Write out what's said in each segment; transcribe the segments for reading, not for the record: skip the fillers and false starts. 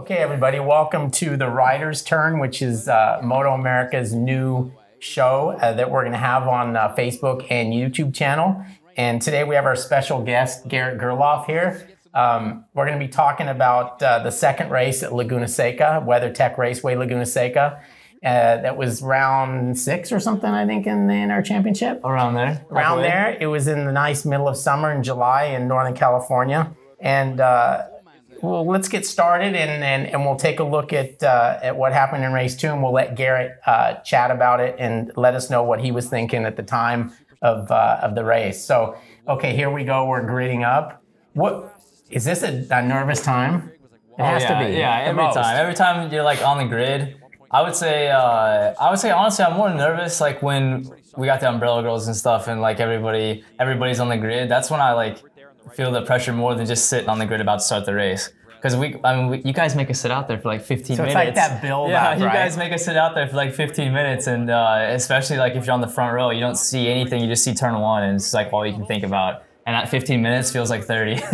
Okay, everybody, welcome to the Rider's Turn, which is MotoAmerica's new show that we're going to have on Facebook and YouTube channel. And today we have our special guest, Garrett Gerloff here. We're going to be talking about the second race at Laguna Seca, WeatherTech Raceway Laguna Seca. That was round 6 or something, I think, in our championship. Around there. Around there. It was in the nice middle of summer in July in Northern California. And well, let's get started and we'll take a look at what happened in race 2, and we'll let Garrett chat about it and let us know what he was thinking at the time of the race. So, okay, here we go. We're gridding up. What is this a nervous time? It has to be. Yeah, every time you're like on the grid. I would say honestly, I'm more nervous like when we got the umbrella girls and stuff, and like everybody's on the grid. That's when I like feel the pressure more than just sitting on the grid about to start the race. Because you guys make us sit out there for like 15 minutes. So it's like that build up, right? Yeah, you guys make us sit out there for like 15 minutes, and especially like if you're on the front row, you don't see anything. You just see turn 1, and it's like all you can think about. And that 15 minutes feels like 30. So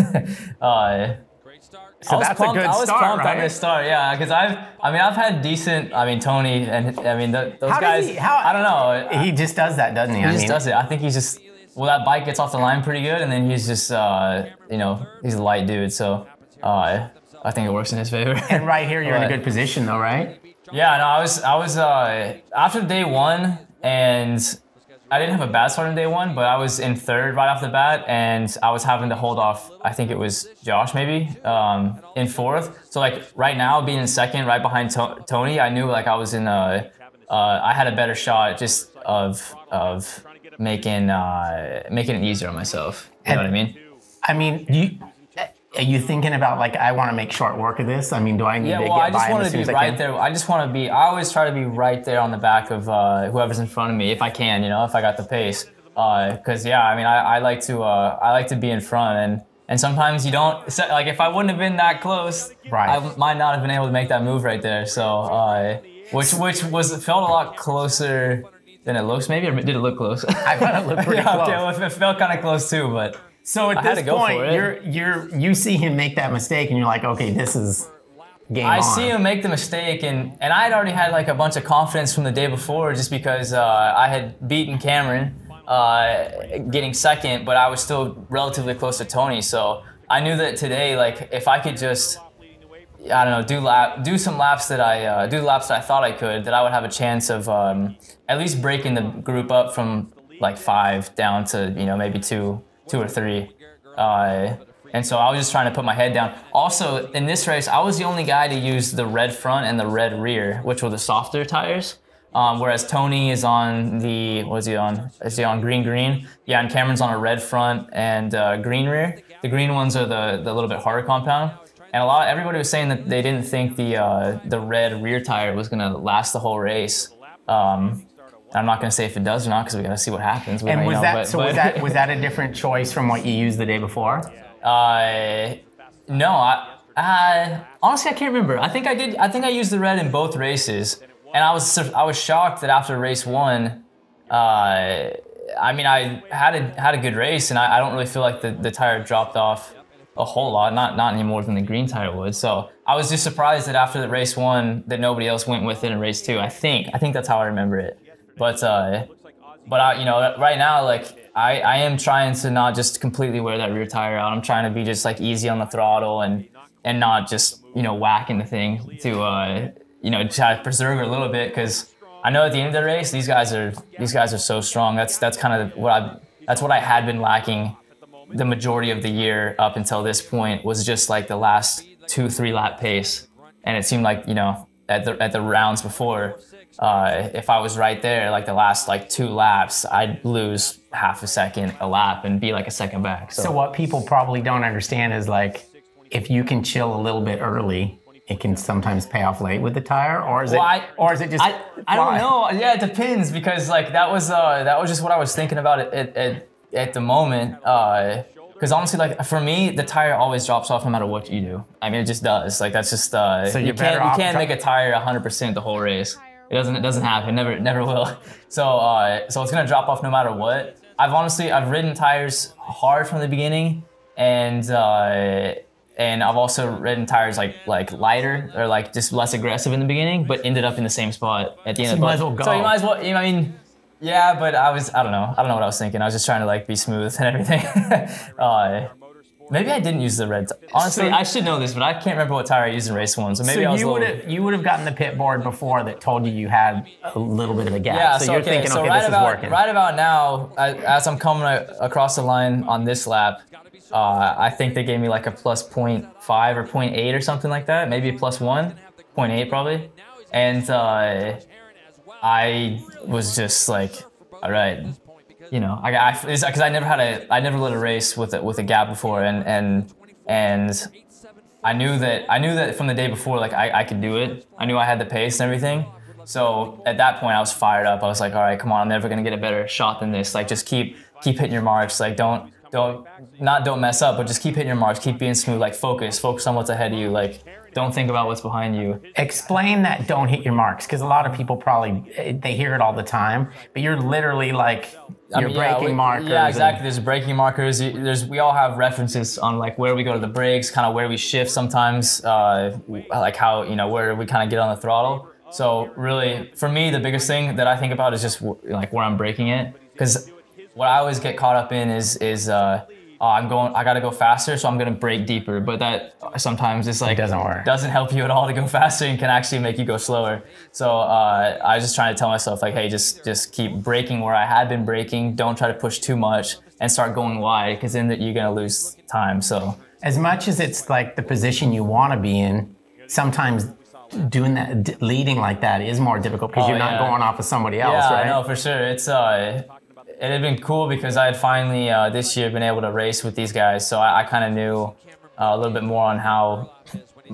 that's a good start, I was pumped right? on this start, yeah, because I've had decent, Tony, and those guys, I don't know. He just does that, doesn't he? He just does it. I think he's just, well, that bike gets off the line pretty good, and then he's just, he's a light dude, so I think it works in his favor. And right here, you're in a good position though, right? Yeah, no, I was after day 1, and I didn't have a bad start on day 1, but I was in 3rd right off the bat, and I was having to hold off, I think it was Josh maybe, in 4th. So like right now, being in 2nd right behind Tony, I knew like I was in I had a better shot just of making it easier on myself. You know what I mean? I mean, are you thinking about like, I want to make short work of this? I mean, do I need to get by as soon as I can? Right there. I just want to be, I always try to be right there on the back of whoever's in front of me, if I can, if I got the pace. Because yeah, I like to be in front, and sometimes you don't, like if I wouldn't have been that close, right, I might not have been able to make that move right there. So, which felt a lot closer than it looks, maybe, or did it look close? I thought it looked pretty close. Okay, well, it felt kind of close too, but. So at this point, you see him make that mistake, and you're like, okay, this is game on. I see him make the mistake, and I had already had like a bunch of confidence from the day before, just because I had beaten Cameron, getting 2nd, but I was still relatively close to Tony. So I knew that today, like if I could just, I don't know, do some laps that I thought I could, that I would have a chance of at least breaking the group up from like 5 down to maybe 2 or 3, and so I was just trying to put my head down. Also, in this race, I was the only guy to use the red front and the red rear, which were the softer tires, whereas Tony is on the, what is he on? Is he on green? Yeah, and Cameron's on a red front and green rear. The green ones are the little bit harder compound, and everybody was saying that they didn't think the red rear tire was gonna last the whole race. I'm not going to say if it does or not, because we got to see what happens. And was that a different choice from what you used the day before? No, honestly I can't remember. I think I did. I think I used the red in both races, and I was shocked that after race 1, I had a good race, and I don't really feel like the tire dropped off a whole lot, not any more than the green tire would. So I was just surprised that after the race 1 that nobody else went with it in race 2. I think that's how I remember it. But right now, like I am trying to not just completely wear that rear tire out. I'm trying to be just like easy on the throttle and not just whacking the thing to try to preserve it a little bit, because I know at the end of the race these guys are so strong. That's kind of what I had been lacking the majority of the year up until this point, was just like the last 2-3 lap pace, and it seemed like at the rounds before. If I was right there, like the last like 2 laps, I'd lose half a second a lap and be like a second back. So what people probably don't understand is like, if you can chill a little bit early, it can sometimes pay off late with the tire, or is it just? I don't know. Yeah, it depends, because like that was just what I was thinking about at the moment. Because honestly, like for me, the tire always drops off no matter what you do. I mean, it just does. Like that's just so you can't make a tire 100% the whole race. It doesn't happen. Never will. So it's gonna drop off no matter what. I've ridden tires hard from the beginning, and and I've also ridden tires like lighter or like just less aggressive in the beginning, but ended up in the same spot at the end. So you might as well go. So you might as well. You know, I mean, yeah, but I don't know what I was thinking. I was just trying to like be smooth and everything. Maybe I didn't use the red. Honestly, I should know this, but I can't remember what tire I used in race 1. So maybe I was you would have gotten the pit board before that told you had a little bit of a gap. Yeah, so you're thinking, okay, right this is working. Right about now, as I'm coming across the line on this lap, I think they gave me like a plus 0.5 or 0.8 or something like that. Maybe a plus 1, 0.8 probably. And I was just like, all right. You know, because I never led a race with a gap before, and I knew that from the day before, like I could do it. I knew I had the pace and everything. So at that point, I was fired up. I was like, all right, come on, I'm never gonna get a better shot than this. Like, just keep hitting your marks. Like, don't mess up, but just keep hitting your marks. Keep being smooth. Like, focus on what's ahead of you. Like, don't think about what's behind you. Explain that don't hit your marks, because a lot of people probably, they hear it all the time, but you're literally like, braking markers. Yeah, exactly. There's braking markers. We all have references on like where we go to the brakes, kind of where we shift sometimes, like how, you know, where we kind of get on the throttle. So really, for me, the biggest thing that I think about is just like where I'm braking it, because what I always get caught up in is I gotta go faster, so I'm gonna brake deeper. But that sometimes it's like, it doesn't work. Doesn't help you at all to go faster and can actually make you go slower. So I was just trying to tell myself like, hey, just keep braking where I had been braking. Don't try to push too much and start going wide, because then you're gonna lose time. So as much as it's like the position you want to be in, sometimes doing that, leading like that, is more difficult because you're not going off of somebody else, right? Yeah, no, for sure. It had been cool because I had finally this year been able to race with these guys, so I kind of knew a little bit more on how,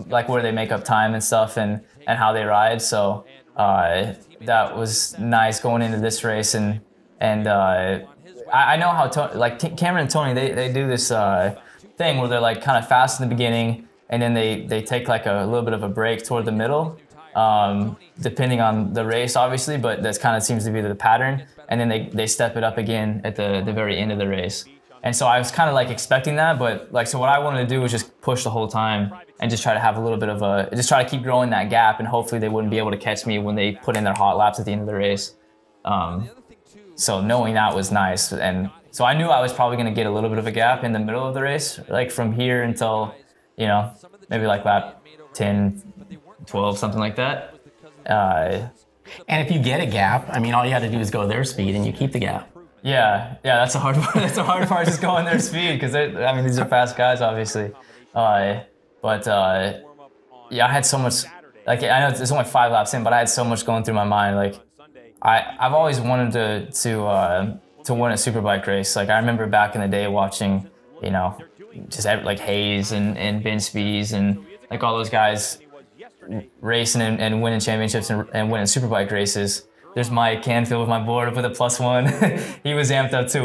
like, where they make up time and stuff, and how they ride. So that was nice going into this race, and I know how Cameron and Tony, they do this thing where they're like kind of fast in the beginning, and then they take like a little bit of a break toward the middle, depending on the race, obviously, but that kind of seems to be the pattern. And then they step it up again at the very end of the race. And so I was kind of like expecting that, but like, so what I wanted to do was just push the whole time and just try to have a little bit of just try to keep growing that gap, and hopefully they wouldn't be able to catch me when they put in their hot laps at the end of the race. So knowing that was nice. And so I knew I was probably gonna get a little bit of a gap in the middle of the race, like from here until, you know, maybe like lap 10, 12, something like that. And if you get a gap, I mean, all you got to do is go their speed and you keep the gap. Yeah, that's the hard part. That's the hard part, just going their speed, because I mean, these are fast guys, obviously. Yeah, I had so much. Like, I know it's only 5 laps in, but I had so much going through my mind. Like, I've always wanted to win a superbike race. Like, I remember back in the day watching, you know, just like Hayes and Ben Spies and like all those guys racing and winning championships and winning superbike races. There's Mike Canfield with my board with a +1. He was amped up too.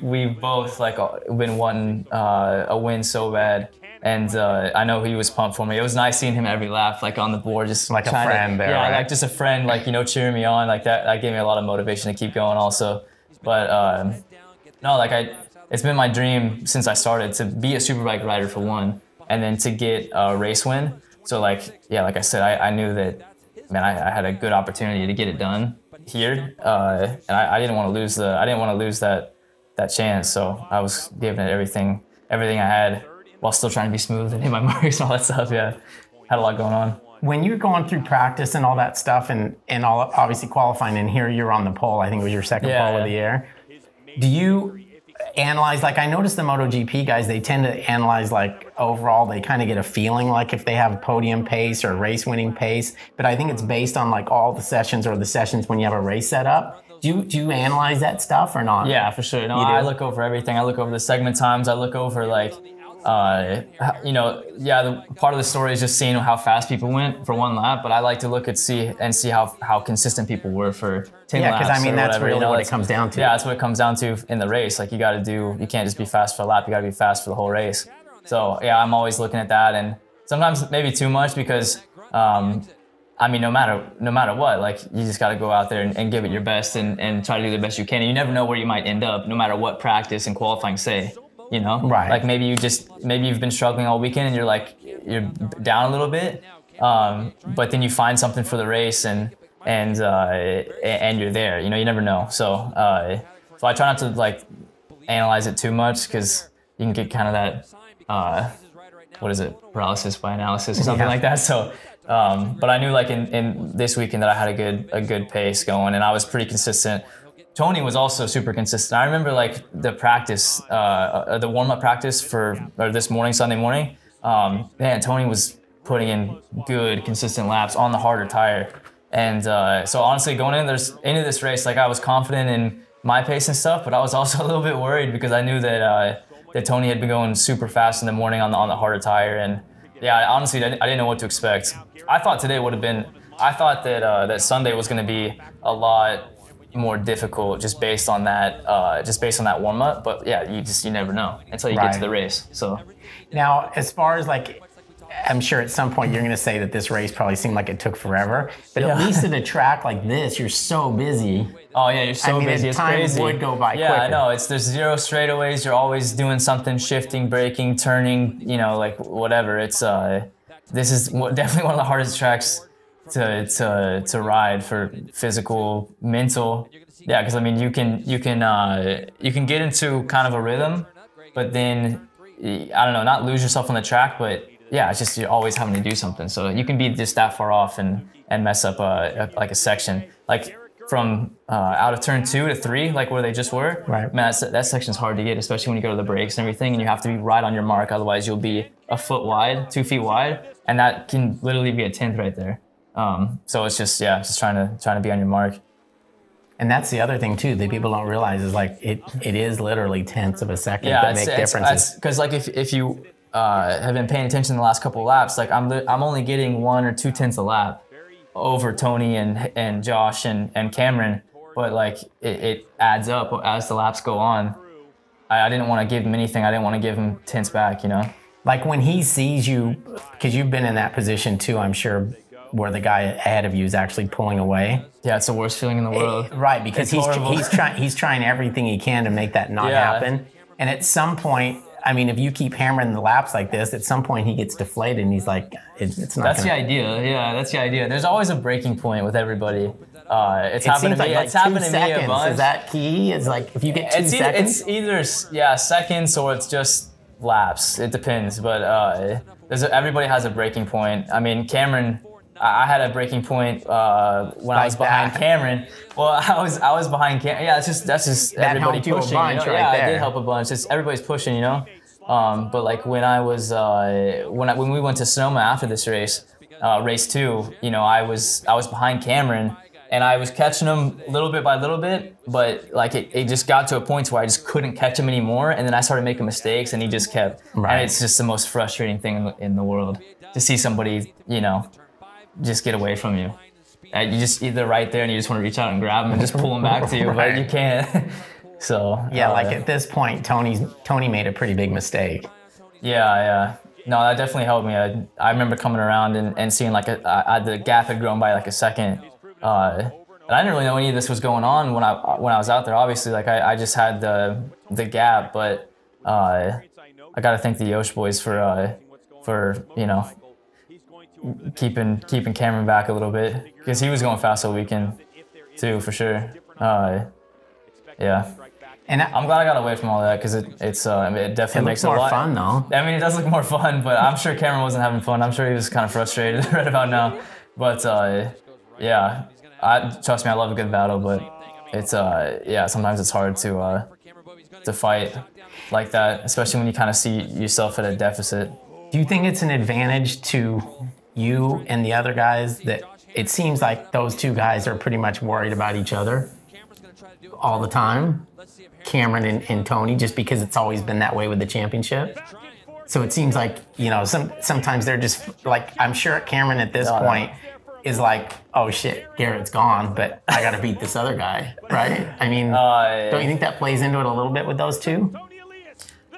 We've both like been wanting a win so bad, and I know he was pumped for me. It was nice seeing him every lap, like on the board, just like a friend there. Yeah, right? like just a friend, like, you know, cheering me on. Like that gave me a lot of motivation to keep going also. But no, like it's been my dream since I started to be a superbike rider for one, and then to get a race win. So like, yeah, like I said, I knew that, man, I had a good opportunity to get it done here, and I didn't want to lose that chance. So I was giving it everything I had, while still trying to be smooth and hit my marks and all that stuff. Yeah, had a lot going on. When you're going through practice and all that stuff, and all, obviously qualifying, and here you're on the pole, I think it was your second pole of the year. Do you analyze, like, I noticed the MotoGP guys, they tend to analyze like overall, they kind of get a feeling like if they have a podium pace or a race winning pace, but I think it's based on like all the sessions or the sessions when you have a race set up. Do you analyze that stuff or not? Yeah, for sure. No, I look over everything. I look over the segment times. I look over like, you know, yeah, part of the story is just seeing how fast people went for one lap, but I like to look at see how consistent people were for 10 laps. Yeah, because I mean, that's whatever, really you know, what it comes down to. Yeah, that's what it comes down to in the race. Like, you can't just be fast for a lap, you gotta be fast for the whole race. So yeah, I'm always looking at that, and sometimes maybe too much, because I mean, no matter what, like, you just got to go out there and give it your best and try to do the best you can. And you never know where you might end up, no matter what practice and qualifying say. you know? Right. Like maybe you've been struggling all weekend and you're down a little bit, but then you find something for the race and you're there. You know, you never know. So I try not to like analyze it too much because you can get kind of that what is it, paralysis by analysis or something like that. So, but I knew like in this weekend that I had a good pace going, and I was pretty consistent. Tony was also super consistent. I remember like the practice, the warm-up practice or this morning, Sunday morning. Man, Tony was putting in good, consistent laps on the harder tire. And so honestly, going into this race, like I was confident in my pace and stuff, but I was also a little bit worried because I knew that Tony had been going super fast in the morning on the harder tire. And yeah, honestly, I didn't know what to expect. I thought today would have been, I thought that Sunday was going to be a lot more difficult just based on that warm up. But yeah, you never know until you get to the race. So now, as far as like, I'm sure at some point you're going to say that this race probably seemed like it took forever, but at least at a track like this, you're so busy. Oh yeah, you're so busy. It's crazy. Time would go by quicker. Yeah, I know. There's zero straightaways. You're always doing something, shifting, braking, turning. You know, like whatever. It's this is definitely one of the hardest tracks to ride for physical, mental. Yeah, because I mean you can get into kind of a rhythm, but then I don't know, not lose yourself on the track, but yeah, it's just you're always having to do something. So you can be just that far off and mess up like a section, like from out of turn 2 to 3, like where they just were. Right. Man, that section's hard to get, especially when you go to the brakes and everything, and you have to be right on your mark. Otherwise, you'll be a foot wide, 2 feet wide, and that can literally be a 10th right there. So it's just trying to be on your mark. And that's the other thing too that people don't realize is like it is literally tenths of a second that make differences. Because like if you have been paying attention the last couple of laps, like I'm only getting 1 or 2 tenths a lap over Tony and Josh and Cameron, but like it adds up as the laps go on. I didn't want to give him anything. I didn't want to give him tenths back, you know. Like when he sees you, because you've been in that position too, I'm sure, where the guy ahead of you is actually pulling away. Yeah, it's the worst feeling in the world. Right, because he's trying everything he can to make that not happen. And at some point, I mean, if you keep hammering the laps like this, at some point he gets deflated and he's like, it's not. That's the idea. Yeah, that's the idea. There's always a breaking point with everybody. It's happened to me. Like it's happened to me a bunch. Is that key? Is like if you get 2 seconds. It's either seconds or it's just laps. It depends. But everybody has a breaking point. I mean, Cameron. I had a breaking point when I was behind Cameron. Well, I was behind Cameron. Yeah, that's just that everybody pushing. You know? Right yeah, there. it did help a bunch. It's everybody's pushing, you know. But like when I was when we went to Sonoma after this race, race 2, you know, I was behind Cameron and I was catching him little bit by little bit, but like it just got to a point where I just couldn't catch him anymore, and then I started making mistakes, and he just kept. Right. And it's just the most frustrating thing in the world to see somebody, you know, just get away from you. You just either right there and you just want to reach out and grab them and just pull them back to you, but you can't. So yeah, like at this point, Tony made a pretty big mistake. Yeah. No, that definitely helped me. I remember coming around and seeing like the gap had grown by like a second, and I didn't really know any of this was going on when I was out there. Obviously, like I just had the gap, but I got to thank the Yosh boys for you know, keeping Cameron back a little bit, because he was going fast all weekend too, for sure. Yeah. And I'm glad I got away from all that, because it definitely makes it a lot more fun though. I mean, it does look more fun, but I'm sure Cameron wasn't having fun. I'm sure he was kind of frustrated right about now. But yeah, trust me, I love a good battle, but it's sometimes it's hard to fight like that, especially when you kind of see yourself at a deficit. Do you think it's an advantage to you and the other guys that it seems like those 2 guys are pretty much worried about each other all the time, Cameron and Tony, just because it's always been that way with the championship? So it seems like, you know, sometimes they're just like, I'm sure Cameron at this point is like, oh shit, Garrett's gone, but I got to beat this other guy, right? I mean, don't you think that plays into it a little bit with those 2?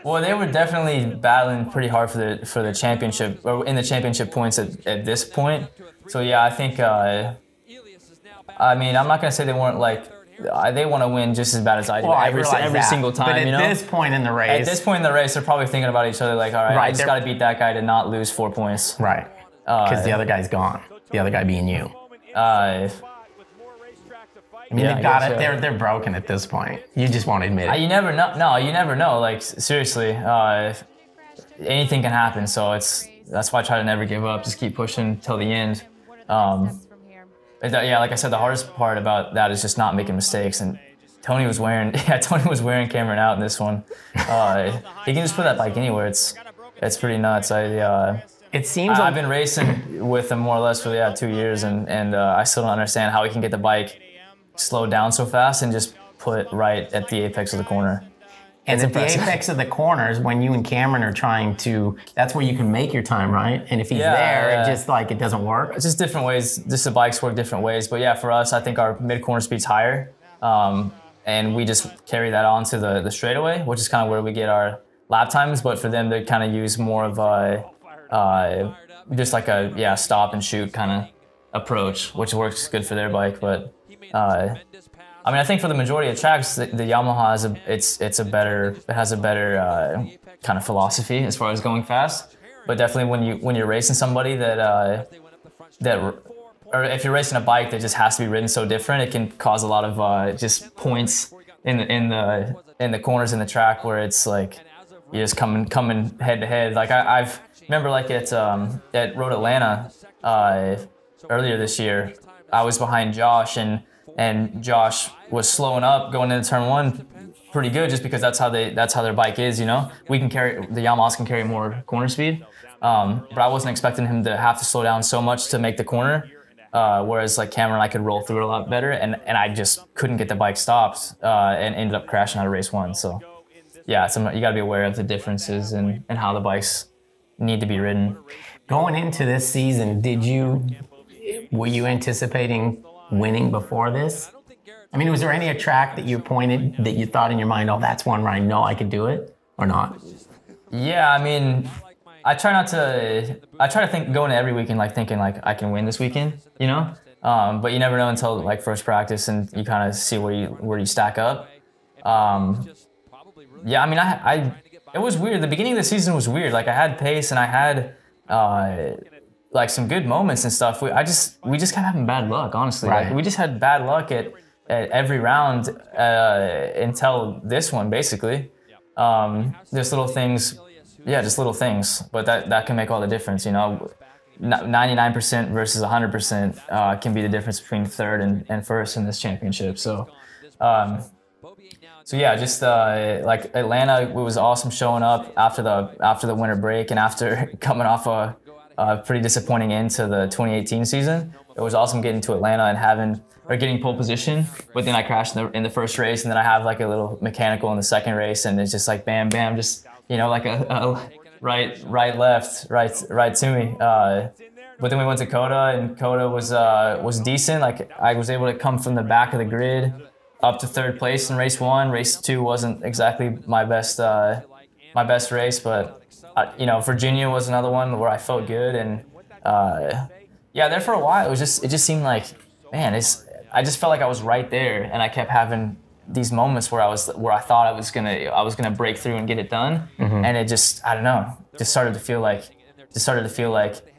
Well, they were definitely battling pretty hard for the championship, or in the championship points at this point. So yeah, I think I mean, I'm not gonna say they weren't like they want to win just as bad as I do every single time. But at this point in the race, they're probably thinking about each other like, all right, I just got to beat that guy to not lose 4 points. Right. Because the other guy's gone. The other guy being you. I mean, they've got it. They're broken at this point. You just won't admit it. You never know. No, you never know. Like, seriously, anything can happen. So that's why I try to never give up. Just keep pushing till the end. Yeah, like I said, the hardest part about that is just not making mistakes. And Tony was wearing Cameron out in this one. He can just put that bike anywhere. It's pretty nuts. I've been racing with him more or less for 2 years, and I still don't understand how he can get the bike slowed down so fast and just put right at the apex of the corner. And at the apex of the corners, when you and Cameron are trying to, that's where you can make your time, right? And if he's there, it doesn't work. It's just different ways. Just the bikes work different ways. But yeah, for us, I think our mid-corner speed's higher. And we just carry that on to the straightaway, which is kind of where we get our lap times. But for them, they kind of use more of a, just like a, stop and shoot kind of approach, which works good for their bike. But I mean, I think for the majority of tracks, the Yamaha has a better kind of philosophy as far as going fast. But definitely when you're racing somebody or if you're racing a bike that just has to be ridden so different, it can cause a lot of just points in the corners in the track where it's like you're just coming head to head. Like I've remember like at Road Atlanta earlier this year, I was behind Josh and Josh was slowing up going into turn 1 pretty good just because that's how their bike is, you know. The Yamahas can carry more corner speed, but I wasn't expecting him to have to slow down so much to make the corner, whereas like Cameron, I could roll through it a lot better, and I just couldn't get the bike stopped and ended up crashing out of race 1. So yeah, you got to be aware of the differences and how the bikes need to be ridden. Going into this season, were you anticipating winning before this? I mean, was there any track that you pointed that you thought in your mind, oh, that's one where I know I could do it, or not? Yeah, I mean, I try to think going to every weekend like thinking like I can win this weekend, you know. But you never know until like first practice and you kind of see where you stack up. Yeah, I mean, it was weird. The beginning of the season was weird. Like I had pace and I had like some good moments and stuff. We just kept having bad luck, honestly. Right. Like, we just had bad luck at every round until this one, basically. Just little things, just little things. But that can make all the difference, you know. 99% versus 100% can be the difference between third and first in this championship. So yeah, just like Atlanta, it was awesome showing up after the winter break and after coming off a pretty disappointing end to the 2018 season. It was awesome getting to Atlanta and getting pole position, but then I crashed in the first race, and then I have like a little mechanical in the second race, and it's just like bam, bam, just, you know, like a right, left, right to me. But then we went to Coda, and Coda was decent. Like I was able to come from the back of the grid up to third place in race 1. Race 2 wasn't exactly my best race, but you know, Virginia was another one where I felt good, and there for a while it just seemed like, man, I just felt like I was right there, and I kept having these moments where I thought I was gonna break through and get it done, and it just, I don't know, just started to feel like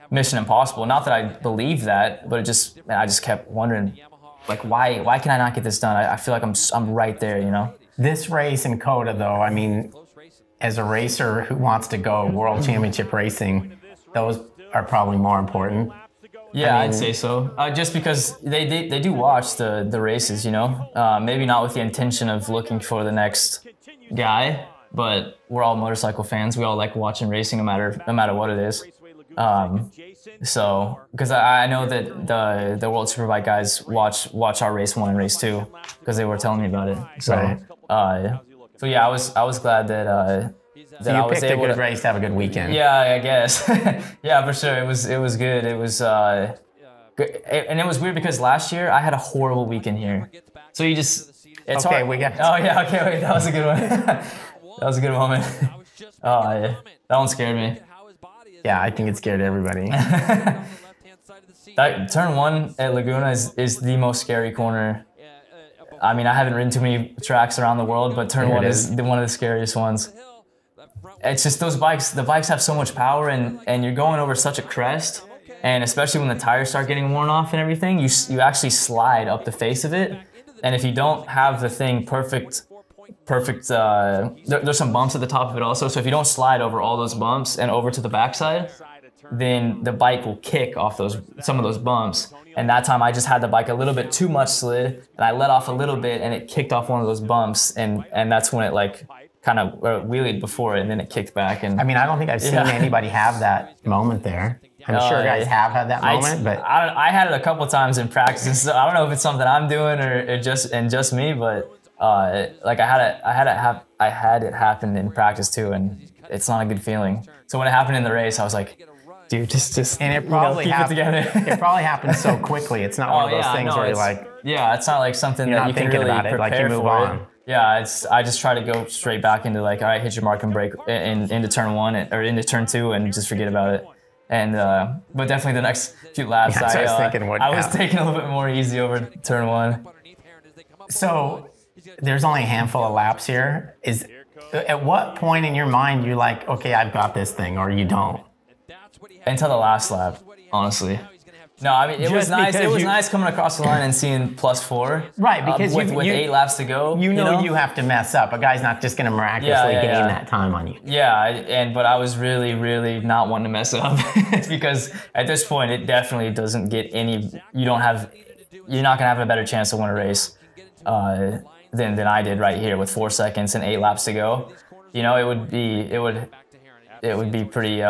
mission impossible. Not that I believed that, but I just kept wondering, like, why can I not get this done? I feel like I'm right there, you know. This race in Coda, though, I mean, as a racer who wants to go World Championship racing, those are probably more important. Yeah, I'd say so. Just because they do watch the races, you know. Maybe not with the intention of looking for the next guy, but we're all motorcycle fans. We all like watching racing, no matter what it is. So, because I know that the World Superbike guys watch our race 1 and race 2 because they were telling me about it. So, right. So yeah, I was glad that so you picked a good race to have a good weekend. Yeah, I guess. Yeah, for sure. It was good. It was good. And it was weird because last year I had a horrible weekend here. So it's hard. We got. Oh yeah, okay, wait, that was a good one. That was a good moment. Yeah, that one scared me. Yeah, I think it scared everybody. Turn 1 at Laguna is the most scary corner I mean, I haven't ridden too many tracks around the world, but turn one is one of the scariest ones. It's just those bikes, the bikes have so much power, and you're going over such a crest, and especially when the tires start getting worn off and everything, you actually slide up the face of it, and if you don't have the thing perfect, there's some bumps at the top of it also, so if you don't slide over all those bumps and over to the backside, then the bike will kick off some of those bumps. And that time I just had the bike a little bit too much slid, and I let off a little bit, and it kicked off one of those bumps, and that's when it like kind of wheelied before it, and then it kicked back. And I mean, I don't think I've seen anybody have that moment there. I'm sure guys have had that moment, but I had it a couple times in practice. So I don't know if it's something I'm doing or just me, but like I had it happen in practice too, and it's not a good feeling. So when it happened in the race, I was like, dude, just and it probably keep it together. It probably happened so quickly. It's not one of those things where you're like, it's not like something that you can really prepare like you move on. Yeah, I just try to go straight back into like, all right, hit your mark and brake into turn one or into turn two, and just forget about it. And but definitely the next few laps, I was taking a little bit more easy over turn one. So there's only a handful of laps here. At what point in your mind you're like, okay, I've got this thing, or you don't? Until the last lap, honestly. No, I mean, it was nice. It was nice coming across the line and seeing +4. Right, because with 8 laps to go. You know you have to mess up. A guy's not just going to miraculously gain that time on you. Yeah, but I was really, really not wanting to mess up because at this point, it definitely doesn't get any. You're not going to have a better chance to win a race than I did right here with 4 seconds and 8 laps to go. You know, it would be pretty.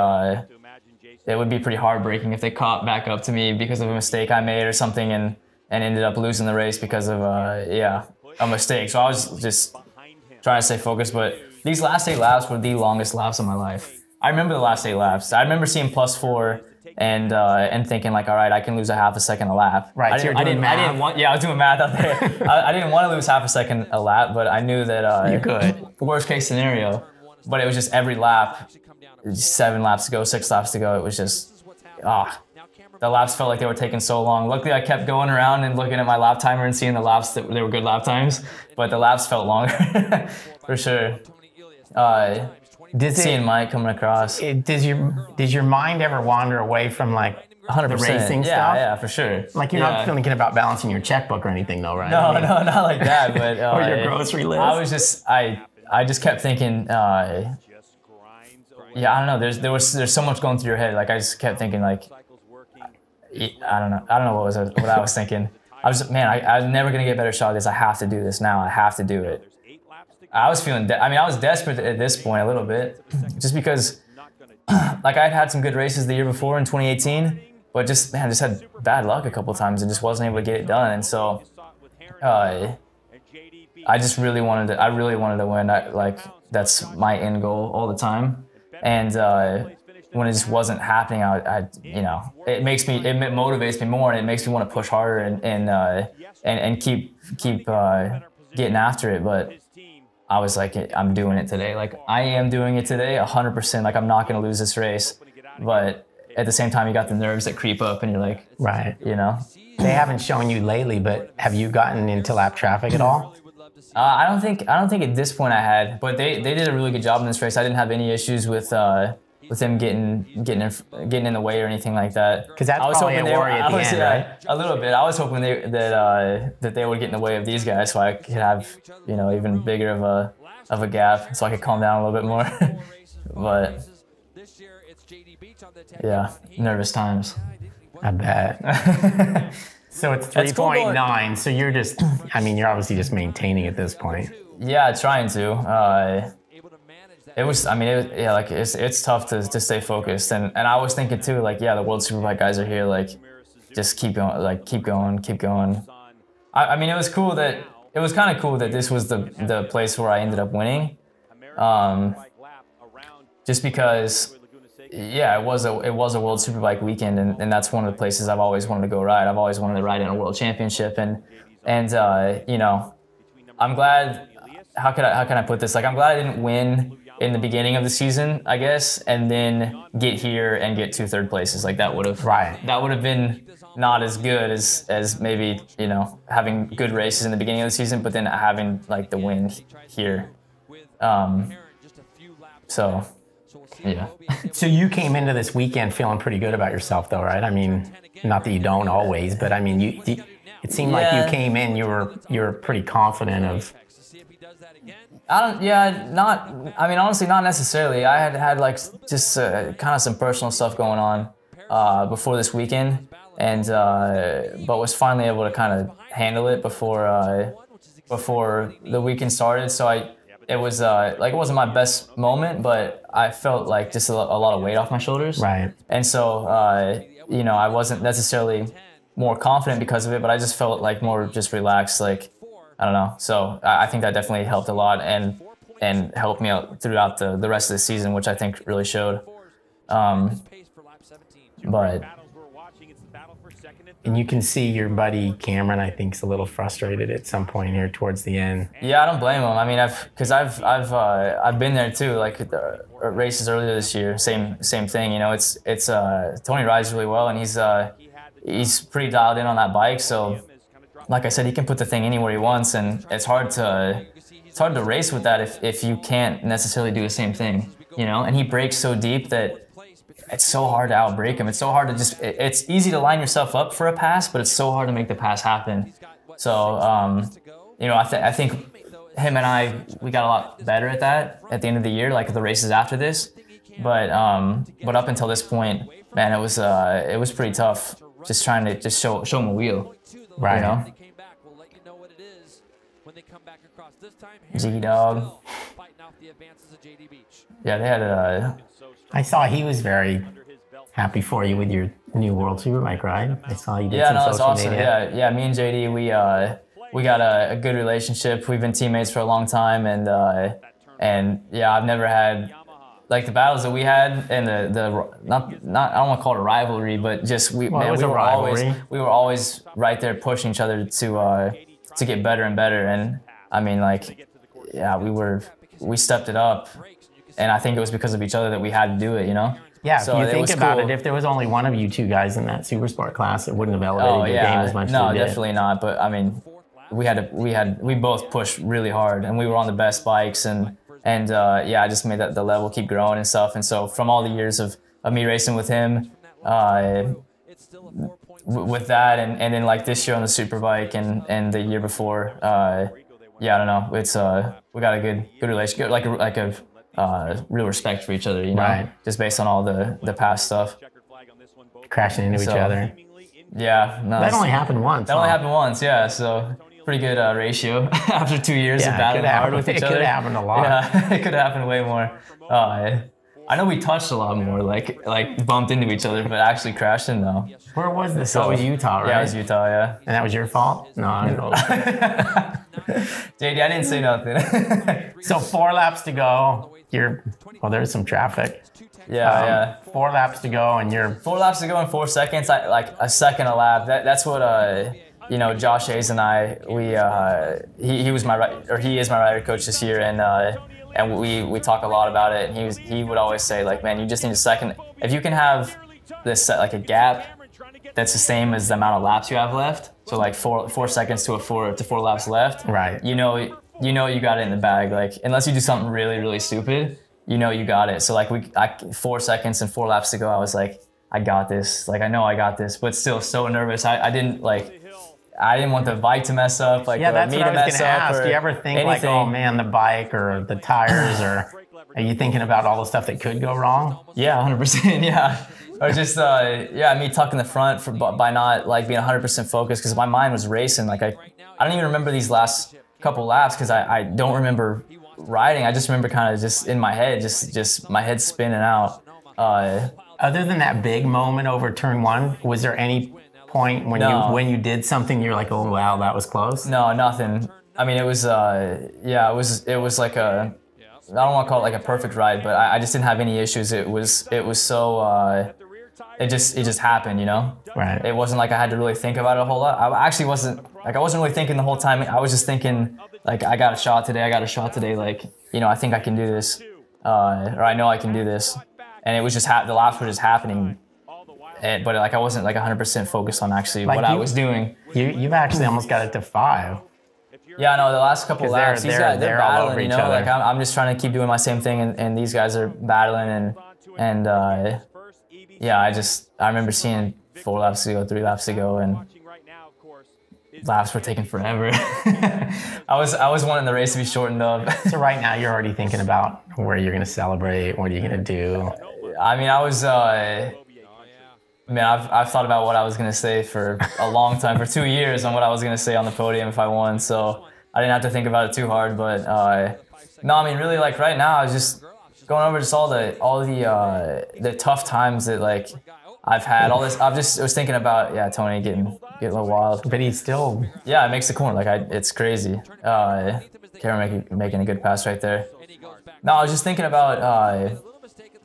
It would be pretty heartbreaking if they caught back up to me because of a mistake I made or something, and ended up losing the race because of a mistake. So I was just trying to stay focused. But these last 8 laps were the longest laps of my life. I remember the last 8 laps. I remember seeing +4 and thinking like, all right, I can lose a half a second a lap. Right. I was doing math out there. I didn't want to lose half a second a lap, but I knew that you could. Worst case scenario. But it was just every lap. 7 laps to go, 6 laps to go. It was just, the laps felt like they were taking so long. Luckily, I kept going around and looking at my lap timer and seeing the laps that they were good lap times, but the laps felt longer for sure. Seeing Mike coming across. Does your mind ever wander away from like 100% the racing stuff? Yeah, for sure. Like you're not thinking about balancing your checkbook or anything, though, right? No, no, not like that. But or your grocery list. I just kept thinking. Yeah, I don't know. There's so much going through your head. Like I just kept thinking like, I don't know what I was thinking. I'm never gonna get a better shot at this. I have to do this now. I have to do it. I was feeling. I was desperate at this point a little bit, just because, like I had some good races the year before in 2018, but just had bad luck a couple times and just wasn't able to get it done. And so, I really wanted to win. That's my end goal all the time. And when it just wasn't happening, it motivates me more, and it makes me want to push harder and keep getting after it. But I was like, I'm doing it today. Like I am doing it today, 100%. Like I'm not going to lose this race. But at the same time, you got the nerves that creep up, and you're like, right. You know. They haven't shown you lately, but have you gotten into lap traffic at all? I don't think at this point I had, but they did a really good job in this race. I didn't have any issues with them getting in the way or anything like that. Because that's probably a worry at the end, right? A little bit. I was hoping that they would get in the way of these guys, so I could have even bigger of a gap, so I could calm down a little bit more. But yeah, nervous times. I bet. So it's 3.9. So you're just, you're obviously just maintaining at this point. Yeah, trying to. It's tough to stay focused, and I was thinking too, like, yeah, the World Superbike guys are here, like, just keep going, keep going. It was cool that it was kind of cool that this was the place where I ended up winning, just because. Yeah, it was a World Superbike weekend, and that's one of the places I've always wanted to go ride. I've always wanted to ride in a World Championship, and I'm glad. How can I put this? Like, I'm glad I didn't win in the beginning of the season, I guess, and then get here and get 2 third places. Like that would have been not as good as maybe, you know, having good races in the beginning of the season, but then having like the win here. So yeah. So you came into this weekend feeling pretty good about yourself, though, right? I mean, not that you don't always, but I mean, it seemed like you came in, you were pretty confident of. I mean, honestly, not necessarily. I had like just kind of some personal stuff going on before this weekend, and but was finally able to kind of handle it before the weekend started. So it was like it wasn't my best moment, but I felt like just a lot of weight off my shoulders. Right. And so you know, I wasn't necessarily more confident because of it, but I just felt like more just relaxed, like. I don't know. So I think that definitely helped a lot and helped me out throughout the rest of the season, which I think really showed. But and you can see your buddy Cameron, I think, is a little frustrated at some point here towards the end. Yeah, I don't blame him. I mean, I've been there too. Like the races earlier this year, same thing. You know, it's Tony rides really well, and he's pretty dialed in on that bike. So. Like I said, he can put the thing anywhere he wants, and it's hard to race with that if you can't necessarily do the same thing, you know. And he brakes so deep that it's so hard to outbrake him. It's so hard to it's easy to line yourself up for a pass, but it's so hard to make the pass happen. So you know, I think him and we got a lot better at that at the end of the year, like the races after this. But up until this point, man, it was pretty tough. Just trying to show him a wheel. Right. You know? G-Dog. Yeah, they had I saw he was very happy for you with your new World Superbike ride. I saw you did some it's social awesome. media. Yeah, me and JD, we got a good relationship. We've been teammates for a long time, and yeah, I've never had like the battles that we had and the not I don't want to call it a rivalry, but just we were always right there pushing each other to get better and better. And I mean, like, yeah, we stepped it up, and I think it was because of each other that we had to do it, you know. Yeah, so if you think about it, if there was only one of you two guys in that super sport class, it wouldn't have elevated your game as much as it did. No, definitely not. But I mean, we both pushed really hard, and we were on the best bikes, and yeah, I just made the level keep growing and stuff. And so from all the years of me racing with him, with that, and then like this year on the Superbike and the year before, yeah, I don't know. It's we got a good relationship, like a real respect for each other, you know, right. Just based on all the past stuff. Crashing into each other. Yeah, no, that only happened once. That only happened once, yeah. So. Pretty good ratio after 2 years of battling hard with each other. It could have happened a lot. Yeah, it could have happened way more. I know we touched a lot more, like bumped into each other, but actually crashed in though. Where was this? So it was Utah, right? Yeah, it was Utah, yeah. And that was your fault? No, I don't know. JD, I didn't say nothing. So 4 laps to go. There's some traffic. Yeah. 4 laps to go, and you're 4 laps to go in 4 seconds. Like a second a lap. That's what you know, Josh Hayes and I, he was he is my rider coach this year, and we talk a lot about it. And he would always say, like, man, you just need a second. If you can have this like a gap that's the same as the amount of laps you have left, so like 4 seconds to 4 laps left, right? You know you got it in the bag. Like, unless you do something really, really stupid, you know you got it. So like 4 seconds and 4 laps to go, I was like, I got this. Like, I know I got this, but still so nervous. I didn't want the bike to mess up. Like, yeah, that's me what to I was mess going to up. ask. Do you ever think anything. Like, oh man, the bike or the tires, or are you thinking about all the stuff that could go wrong? Yeah, 100%. Yeah, or just me tucking the front by not like being 100% focused, because my mind was racing. Like I don't even remember these last couple laps because I don't remember riding. I just remember kind of just in my head, just my head spinning out. Other than that big moment over turn 1, was there any point when you did something you're like, oh wow, that was close? No, nothing. I mean, it was it was like I don't want to call it like a perfect ride, but I just didn't have any issues. It was so it just happened, you know. Right. It wasn't like I had to really think about it a whole lot. I actually wasn't really thinking the whole time. I was just thinking like, I got a shot today. Like, you know, I think I can do this. or I know I can do this. And it was just the laps were just happening, but like I wasn't like 100% focused on actually like what I was doing. You've actually almost got it to 5. Yeah, no, the last couple laps, they're battling, you know, like I'm just trying to keep doing my same thing, and these guys are battling, and yeah, I remember seeing 4 laps ago, 3 laps ago, and laps were taking forever. I was wanting the race to be shortened up. So right now you're already thinking about where you're going to celebrate, what are you going to do? I mean, I've thought about what I was going to say for a long time, for 2 years, on what I was going to say on the podium if I won, so I didn't have to think about it too hard, but no, I mean, really, like right now, I was just going over just all the tough times that like I've had, all this. I was thinking about, yeah, Tony getting a little wild, but he's still, yeah, it makes the corner, like it's crazy. Cameron making a good pass right there. No, I was just thinking about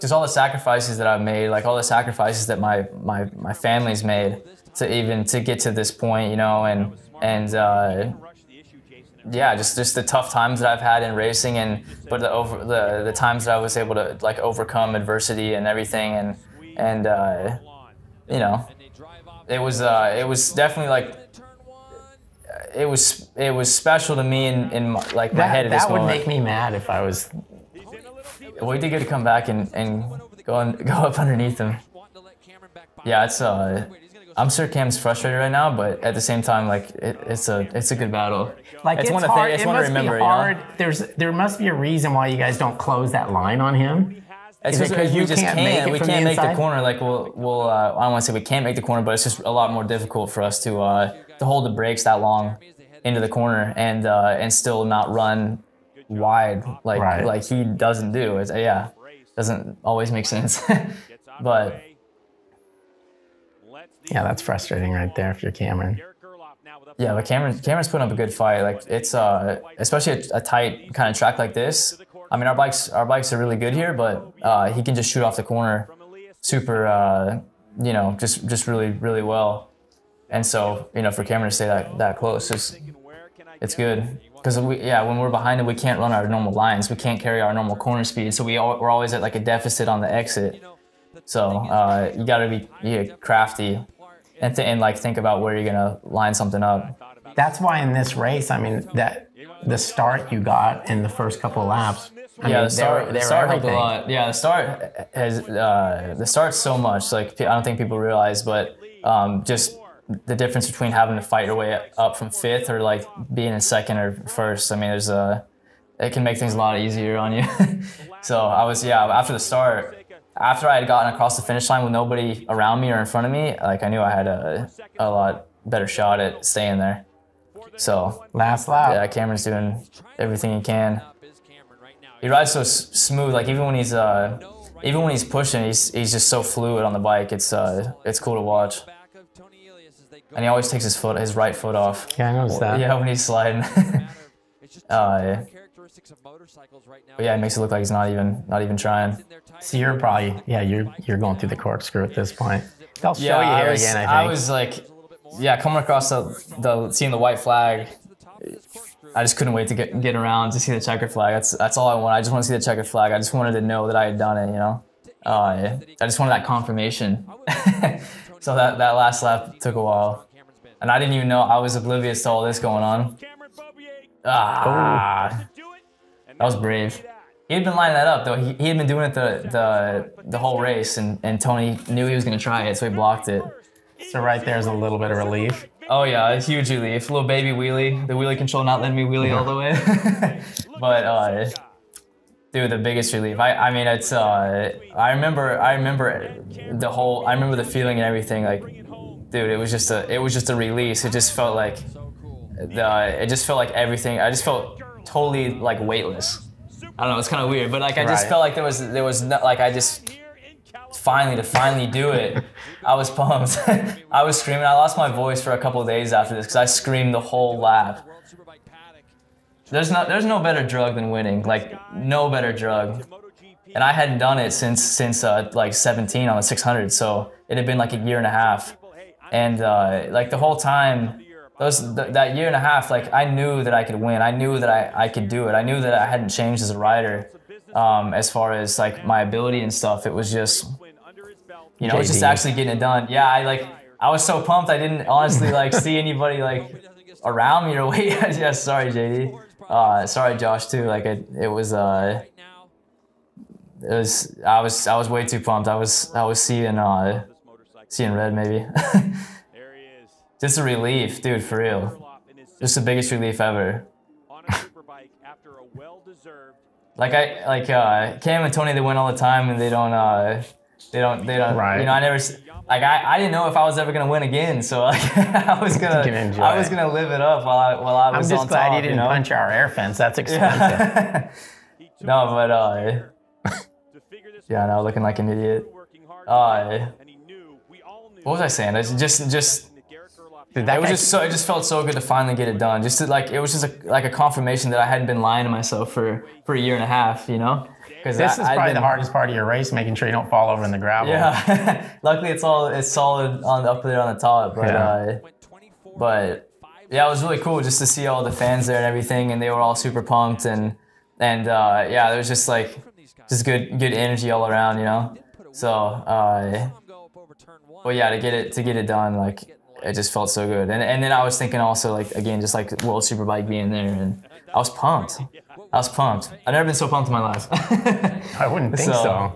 just all the sacrifices that I've made, like all the sacrifices that my family's made to get to this point, you know, and yeah, just the tough times that I've had in racing, but the times that I was able to like overcome adversity and everything, and you know, it was definitely like it was special to me in my, like my head at this moment. That would make me mad if I was. Well, we did get to come back and go up underneath him. Yeah, it's I'm sure Cam's frustrated right now, but at the same time, like it's a good battle. Like it's hard. It's one to remember. Hard. You know? There must be a reason why you guys don't close that line on him. It's because we just can't. We can't make the corner. Like we'll I don't want to say we can't make the corner, but it's just a lot more difficult for us to hold the brakes that long into the corner and still not run wide like he doesn't do. Yeah, doesn't always make sense. But yeah, that's frustrating right there if you're Cameron. Yeah, but Cameron's putting up a good fight. Like it's especially a tight kind of track like this. I mean, our bikes are really good here, but he can just shoot off the corner super you know, just really well. And so, you know, for Cameron to stay that close, it's good. Because when we're behind him, we can't run our normal lines. We can't carry our normal corner speed, so we're always at like a deficit on the exit. So you got to be crafty and like think about where you're gonna line something up. That's why in this race, I mean, that the start you got in the first couple of laps. The start helped a lot. Yeah, the start's so much. Like I don't think people realize, but just the difference between having to fight your way up from 5th or like being in 2nd or 1st. I mean, it can make things a lot easier on you. So after the start, after I had gotten across the finish line with nobody around me or in front of me, like I knew I had a lot better shot at staying there. So last lap, yeah, Cameron's doing everything he can. He rides so smooth. Like even when he's pushing, he's just so fluid on the bike. It's cool to watch. And he always takes his right foot off. Yeah, I noticed that. Yeah, when he's sliding. But yeah, it makes it look like he's not even trying. So you're probably you're going through the corkscrew at this point. They'll show you here again. I think. I was like, coming across seeing the white flag. I just couldn't wait to get around to see the checkered flag. That's all I want. I just want to see the checkered flag. I just wanted to know that I had done it. You know, I just wanted that confirmation. So that last lap took a while, and I didn't even know. I was oblivious to all this going on. That was brave. He had been lining that up though. He had been doing it the whole race, and Tony knew he was going to try it, so he blocked it. So right there's a little bit of relief. Oh yeah, a huge relief. A little baby wheelie. The wheelie control not letting me wheelie all the way. But dude, the biggest relief. I mean, it's I remember the feeling and everything. Like, dude, it was just a release. It just felt like everything. I just felt totally like weightless. I don't know. It's kind of weird, but like I just felt like there was no, like I just finally do it. I was pumped. I was screaming. I lost my voice for a couple of days after this because I screamed the whole lap. There's no better drug than winning. Like no better drug. And I hadn't done it since like 17 on the 600. So it had been like a year and a half. And like the whole time, that year and a half, like I knew that I could win. I knew that I could do it. I knew that I hadn't changed as a rider. as far as like my ability and stuff. It was just, you know, just actually getting it done. Yeah, I was so pumped. I didn't honestly like see anybody like around me or wait. Yeah, sorry, JD. Sorry, Josh, too. Like I was way too pumped. I was seeing red maybe. Just a relief, dude, for real. Just the biggest relief ever. Like Cam and Tony, they win all the time, and they don't. Right. You know, I didn't know if I was ever gonna win again, so like I was gonna live it up while I was on top. I'm just glad you didn't punch our air fence. That's expensive. Yeah. No, but yeah, no, looking like an idiot. What was I saying? It's just. It just felt so good to finally get it done. Just to, like, it was just like a confirmation that I hadn't been lying to myself for a year and a half, you know? Because this is probably the hardest part of your race, making sure you don't fall over in the gravel. Yeah. Luckily, it's solid up there on the top, but yeah, it was really cool just to see all the fans there and everything, and they were all super pumped, and yeah, there was just like good energy all around, you know? So well, yeah, to get it done, like, it just felt so good. And then I was thinking also, like, again, just like World Superbike being there, and I was pumped. I've never been so pumped in my life. I wouldn't think so.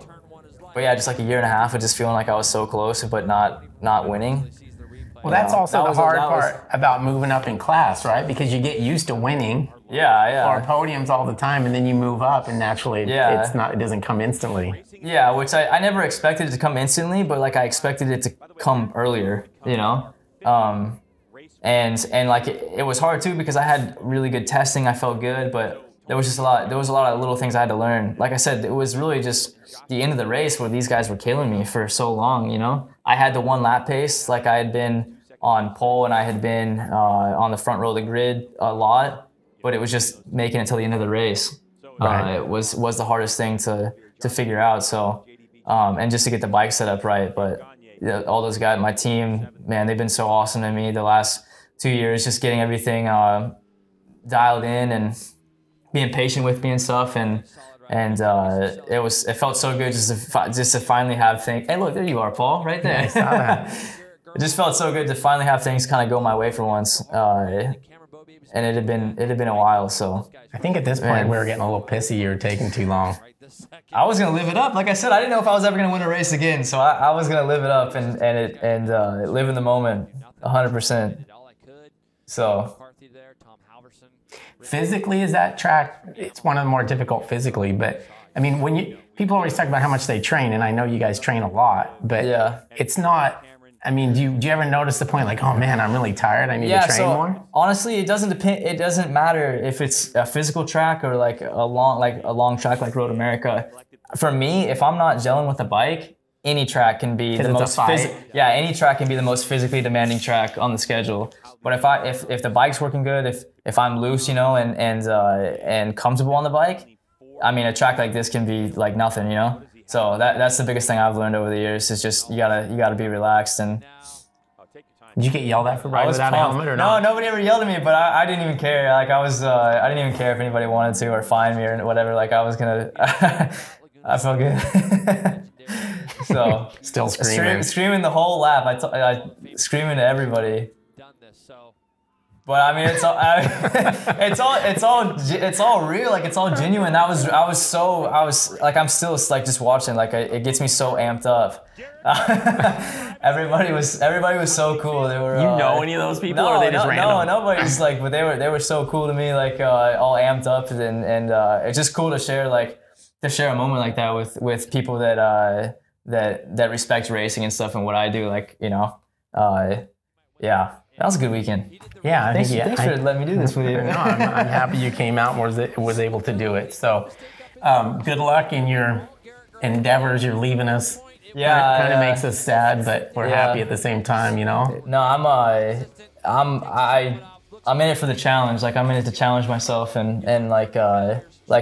But yeah, just like a year and a half of just feeling like I was so close, but not winning. Well, that's also the hard part about moving up in class, right? Because you get used to winning. Yeah. Or podiums all the time, and then you move up, and naturally, it doesn't come instantly. Yeah, which I never expected it to come instantly, but like I expected it to come earlier, you know? And like it was hard too, because I had really good testing. I felt good, but there was a lot of little things I had to learn. Like I said, it was really just the end of the race where these guys were killing me for so long, you know? I had the 1 lap pace, like I had been on pole, and I had been on the front row of the grid a lot, but it was just making it till the end of the race. Right. It was the hardest thing to figure out. So, and just to get the bike set up right, but all those guys, my team, man, they've been so awesome to me the last 2 years, just getting everything dialed in and being patient with me and stuff, and it felt so good just to finally have things. Hey, look, there you are, Paul, right there. Yeah, I saw that. It just felt so good to finally have things kind of go my way for once, and it had been a while. So I think at this point we were getting a little pissy. You were taking too long. I was gonna live it up. Like I said, I didn't know if I was ever gonna win a race again, so I was gonna live it up and live in the moment, 100%. So physically, is that track? It's one of the more difficult physically, but I mean, people always talk about how much they train, and I know you guys train a lot, but yeah, it's not. I mean, do you ever notice the point like, oh man, I'm really tired, I need to train more? Honestly, it doesn't depend. It doesn't matter if it's a physical track or like a long track like Road America. For me, if I'm not gelling with the bike, any track can be the most any track can be the most physically demanding track on the schedule. But if the bike's working good, if I'm loose, you know, and comfortable on the bike, I mean, a track like this can be like nothing, you know. So that's the biggest thing I've learned over the years, is just you gotta be relaxed. And did you get yelled at for riding without a helmet or not? No, nobody ever yelled at me, but I didn't even care. Like I didn't even care if anybody wanted to or fine me or whatever. Like I was gonna, I felt good. So still screaming the whole lap. I screaming to everybody. But I mean, it's all real. Like it's all genuine. I'm still like just watching. Like it gets me so amped up. Everybody was so cool. They were. You know any of those people, or they just random? No, nobody's like. But they were so cool to me. Like all amped up, and it's just cool to share a moment like that with people that respect racing and stuff and what I do. Like, you know, yeah. That was a good weekend. Yeah, thanks for letting me do this with you. No, I'm happy you came out and was able to do it. So, good luck in your endeavors. You're leaving us. Yeah, kind of makes us sad, but we're happy at the same time. You know. No, I'm in it for the challenge. Like I'm in it to challenge myself and like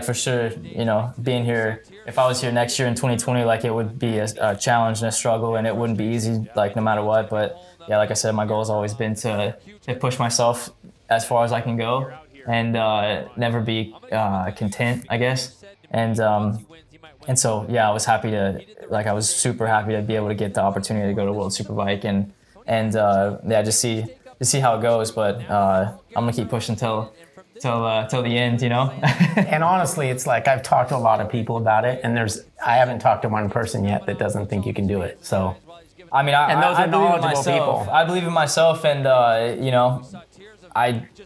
for sure, you know, being here. If I was here next year in 2020, like it would be a challenge and a struggle, and it wouldn't be easy, like no matter what. But yeah, like I said, my goal has always been to push myself as far as I can go, and never be content, I guess. And so yeah, I was super happy to be able to get the opportunity to go to World Superbike and yeah, just see how it goes. But I'm gonna keep pushing till the end, you know. And honestly, it's like I've talked to a lot of people about it, and I haven't talked to one person yet that doesn't think you can do it. So, I mean, I believe in myself. I believe in myself, and you know,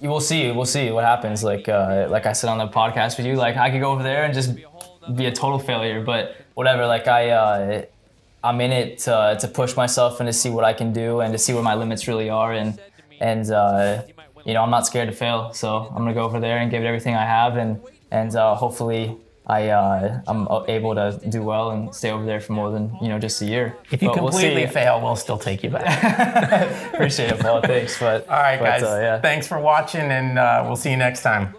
we'll see what happens. Like I said on the podcast with you, like I could go over there and just be a total failure, but whatever. Like I'm in it to push myself and to see what I can do and to see where my limits really are, and you know, I'm not scared to fail, so I'm gonna go over there and give it everything I have, and hopefully I'm able to do well and stay over there for more than, you know, just a year. If you completely fail, we'll still take you back. Appreciate it, Paul. Thanks. But all right, guys. Yeah. Thanks for watching, and we'll see you next time.